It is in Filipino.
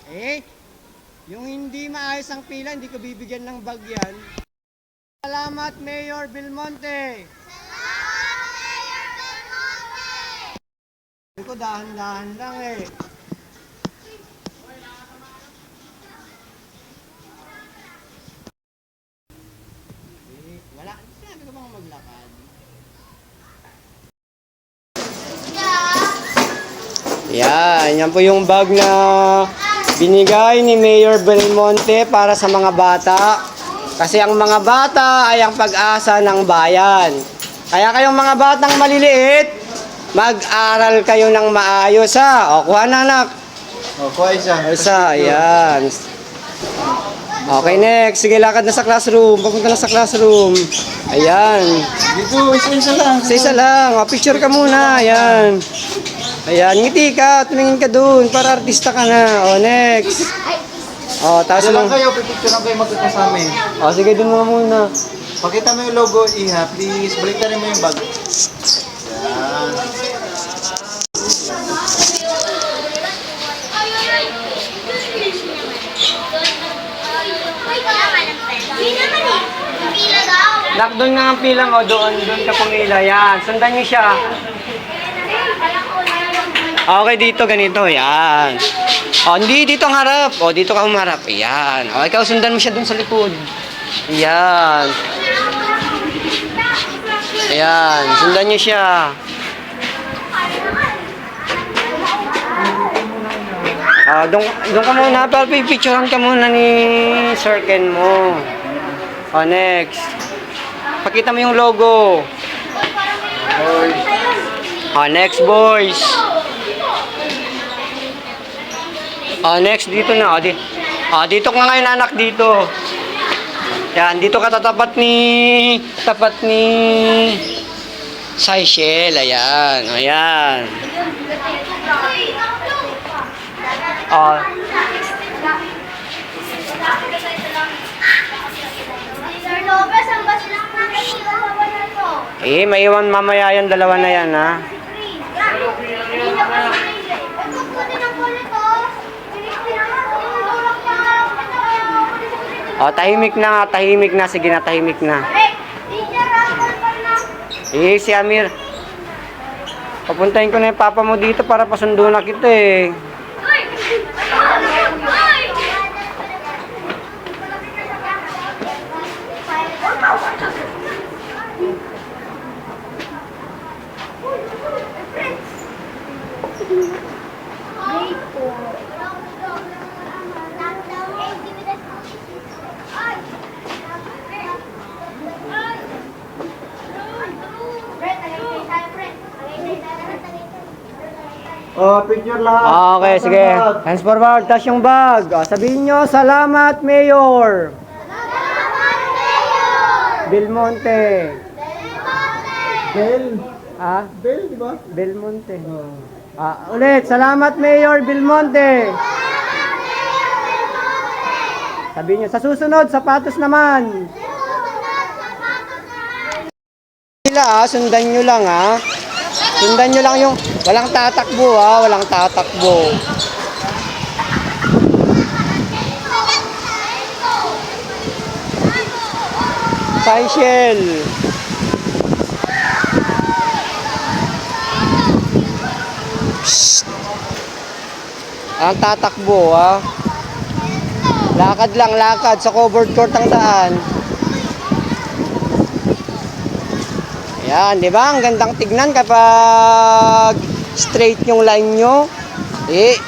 Eh, yung hindi maayos ang pila, hindi ko bibigyan ng bag yan. Salamat, Mayor Belmonte. Salamat, Mayor Belmonte! Sabi ko, dahan-dahan lang eh. Wala, sinabi ko bang maglakad? Yan po yung bag na binigay ni Mayor Belmonte para sa mga bata. Kasi ang mga bata ay ang pag-asa ng bayan. Kaya kayong mga batang maliliit, mag-aral kayo ng maayos ha. O, kuha na anak. O, kuha isa. Isa, ayan. Okay, next. Sige, lakad na sa classroom. Papunta na sa classroom. Ayan. Dito, isa lang. Isa lang. O, picture ka muna. Ayan. Ayan, ngiti ka. Tumingin ka dun. Para artista ka na. O, next. O, tapos Dito lang mo. kayo, pipicture lang kayo magkakasama eh. O, sige, dun mo muna. Pakita mo yung logo, Iha. Please, baliktarin mo yung bag. Yan. Nak, doon nga ang pila mo. Doon ka pumila. Yan. Sundan niyo siya. Okay, dito ganito. Yan. O, hindi. Dito ang harap. O, dito ka humarap. Yan. O, ikaw sundan mo siya doon sa likod. Yan. Ayan. Sundan niyo siya. Doon ka muna. Picturean ka muna ni Sir Ken mo. O, next. Pakita mo yung logo. O, next, boys. O, next, dito na. O, dito ka ngayon, anak, dito. Yan, dito ka tapat ni Seychelle. Ayan, ayan. O. Sir Lopez, ang basi lang nakikita sa wala to. Eh, maiwan mamaya yan, dalawa na yan, ha? Hindi na pa sila. Ito po din ang kulit to. O, tahimik na nga, tahimik na. Sige na, tahimik na. Teacher, rapol pa na. Eh, si Amir. Papuntahin ko na yung papa mo dito para pasundo na kita eh. Uy! Uy! O, picture lang. Okay, sige. Hands forward, taas yung bag. O, sabihin nyo, salamat, Mayor. Salamat, Mayor! Belmonte. Bell. Ah, Bell, di ba? Belmonte. Ulit, salamat, Mayor Belmonte. Sabihin nyo, sa susunod, sapatos naman. Sila, sundan nyo lang, ha. Sundan nyo lang yung, walang tatakbo, ha. Walang tatakbo. Seychelle. Ang tatakbo, ha. Lakad lang, lakad sa covered court ang daan. Ayan, di ba? Ang gandang tignan kapag straight yung line nyo. Eh,